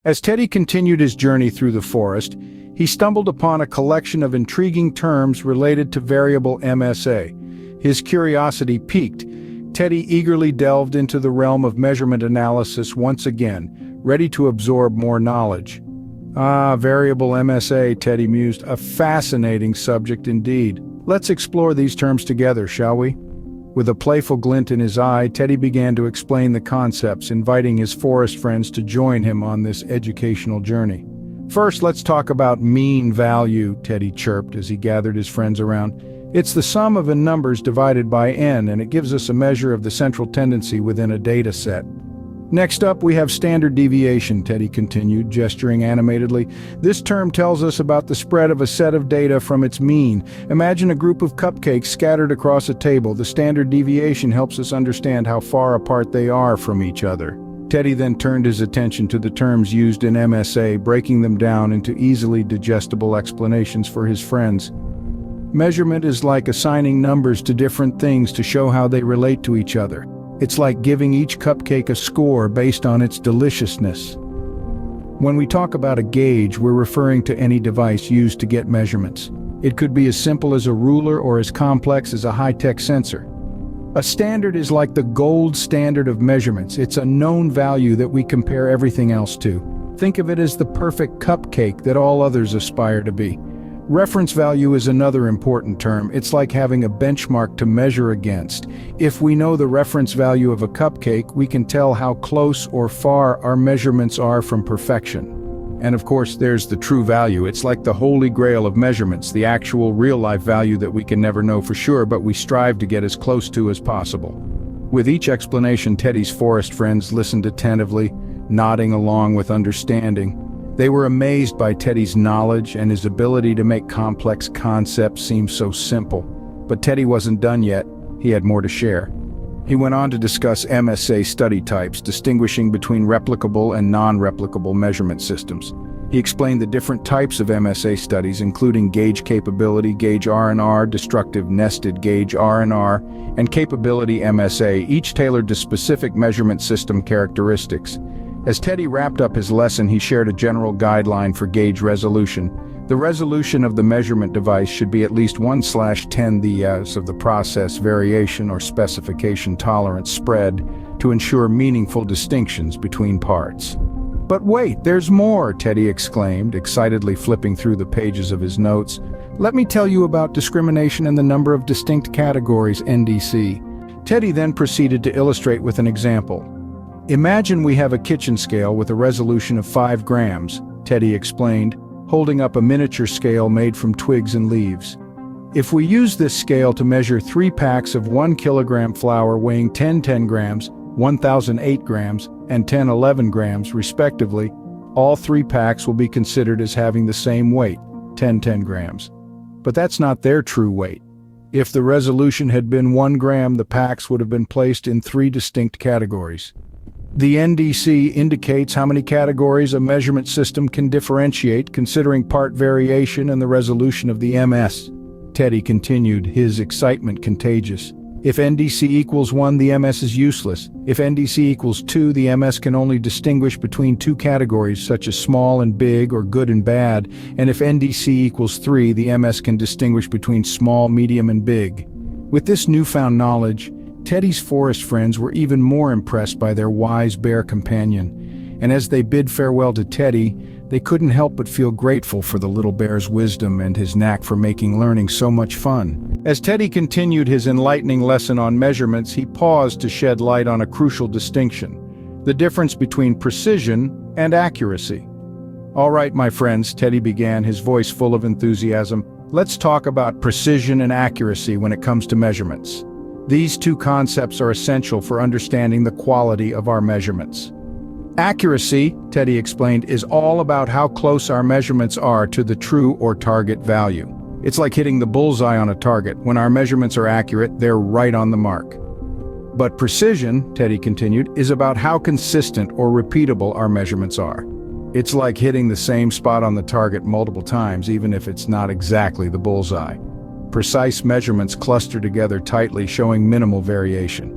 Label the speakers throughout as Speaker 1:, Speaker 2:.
Speaker 1: As Teddy continued his journey through the forest, he stumbled upon a collection of intriguing terms related to variable MSA. His curiosity piqued. Teddy eagerly delved into the realm of measurement analysis once again, ready to absorb more knowledge. Variable MSA, Teddy mused, a fascinating subject indeed. Let's explore these terms together, shall we? With a playful glint in his eye, Teddy began to explain the concepts, inviting his forest friends to join him on this educational journey. First, let's talk about mean value, Teddy chirped as he gathered his friends around. It's the sum of n numbers divided by n, and it gives us a measure of the central tendency within a data set. Next up, we have standard deviation, Teddy continued, gesturing animatedly. This term tells us about the spread of a set of data from its mean. Imagine a group of cupcakes scattered across a table. The standard deviation helps us understand how far apart they are from each other. Teddy then turned his attention to the terms used in MSA, breaking them down into easily digestible explanations for his friends. Measurement is like assigning numbers to different things to show how they relate to each other. It's like giving each cupcake a score based on its deliciousness. When we talk about a gauge, we're referring to any device used to get measurements. It could be as simple as a ruler or as complex as a high-tech sensor. A standard is like the gold standard of measurements. It's a known value that we compare everything else to. Think of it as the perfect cupcake that all others aspire to be. Reference value is another important term. It's like having a benchmark to measure against. If we know the reference value of a cupcake, we can tell how close or far our measurements are from perfection. And of course, there's the true value. It's like the holy grail of measurements, the actual real-life value that we can never know for sure, but we strive to get as close to as possible. With each explanation, Teddy's forest friends listened attentively, nodding along with understanding. They were amazed by Teddy's knowledge and his ability to make complex concepts seem so simple. But Teddy wasn't done yet. He had more to share. He went on to discuss MSA study types, distinguishing between replicable and non-replicable measurement systems. He explained the different types of MSA studies, including gauge capability, gauge R&R, destructive nested gauge R&R, and capability MSA, each tailored to specific measurement system characteristics. As Teddy wrapped up his lesson, he shared a general guideline for gauge resolution. The resolution of the measurement device should be at least 1/10 the of the process variation or specification tolerance spread to ensure meaningful distinctions between parts. But wait, there's more, Teddy exclaimed, excitedly flipping through the pages of his notes. Let me tell you about discrimination in the number of distinct categories, NDC. Teddy then proceeded to illustrate with an example. Imagine we have a kitchen scale with a resolution of 5 grams, Teddy explained, holding up a miniature scale made from twigs and leaves. If we use this scale to measure 3 packs of 1 kilogram flour weighing 10 grams, 1,008 grams, and 11 grams, respectively, all 3 packs will be considered as having the same weight, 10 grams. But that's not their true weight. If the resolution had been 1 gram, the packs would have been placed in 3 distinct categories. The NDC indicates how many categories a measurement system can differentiate, considering part variation and the resolution of the MS. Teddy continued, his excitement contagious. If NDC equals 1, the MS is useless. If NDC equals 2, the MS can only distinguish between 2 categories, such as small and big or good and bad. And if NDC equals 3, the MS can distinguish between small, medium, and big. With this newfound knowledge, Teddy's forest friends were even more impressed by their wise bear companion, and as they bid farewell to Teddy, they couldn't help but feel grateful for the little bear's wisdom and his knack for making learning so much fun. As Teddy continued his enlightening lesson on measurements, he paused to shed light on a crucial distinction: the difference between precision and accuracy. All right, my friends, Teddy began, his voice full of enthusiasm. Let's talk about precision and accuracy when it comes to measurements. These 2 concepts are essential for understanding the quality of our measurements. Accuracy, Teddy explained, is all about how close our measurements are to the true or target value. It's like hitting the bullseye on a target. When our measurements are accurate, they're right on the mark. But precision, Teddy continued, is about how consistent or repeatable our measurements are. It's like hitting the same spot on the target multiple times, even if it's not exactly the bullseye. Precise measurements cluster together tightly, showing minimal variation.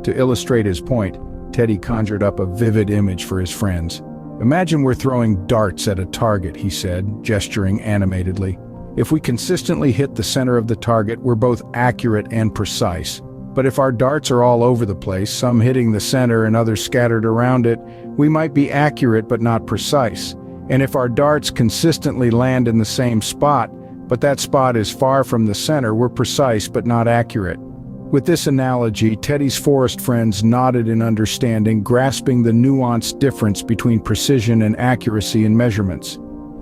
Speaker 1: To illustrate his point, Teddy conjured up a vivid image for his friends. "Imagine we're throwing darts at a target," he said, gesturing animatedly. "If we consistently hit the center of the target, we're both accurate and precise. But if our darts are all over the place, some hitting the center and others scattered around it, we might be accurate but not precise. And if our darts consistently land in the same spot, but that spot is far from the center, we're precise but not accurate." With this analogy, Teddy's forest friends nodded in understanding, grasping the nuanced difference between precision and accuracy in measurements.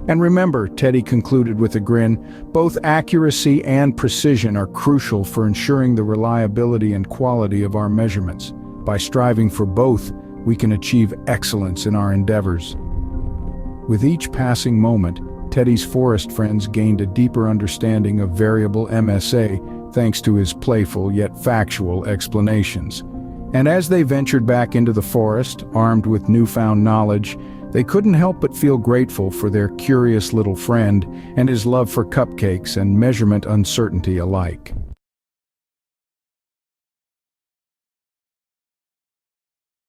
Speaker 1: "And remember," Teddy concluded with a grin, "both accuracy and precision are crucial for ensuring the reliability and quality of our measurements. By striving for both, we can achieve excellence in our endeavors." With each passing moment, Teddy's forest friends gained a deeper understanding of variable MSA thanks to his playful yet factual explanations. And as they ventured back into the forest, armed with newfound knowledge, they couldn't help but feel grateful for their curious little friend and his love for cupcakes and measurement uncertainty alike.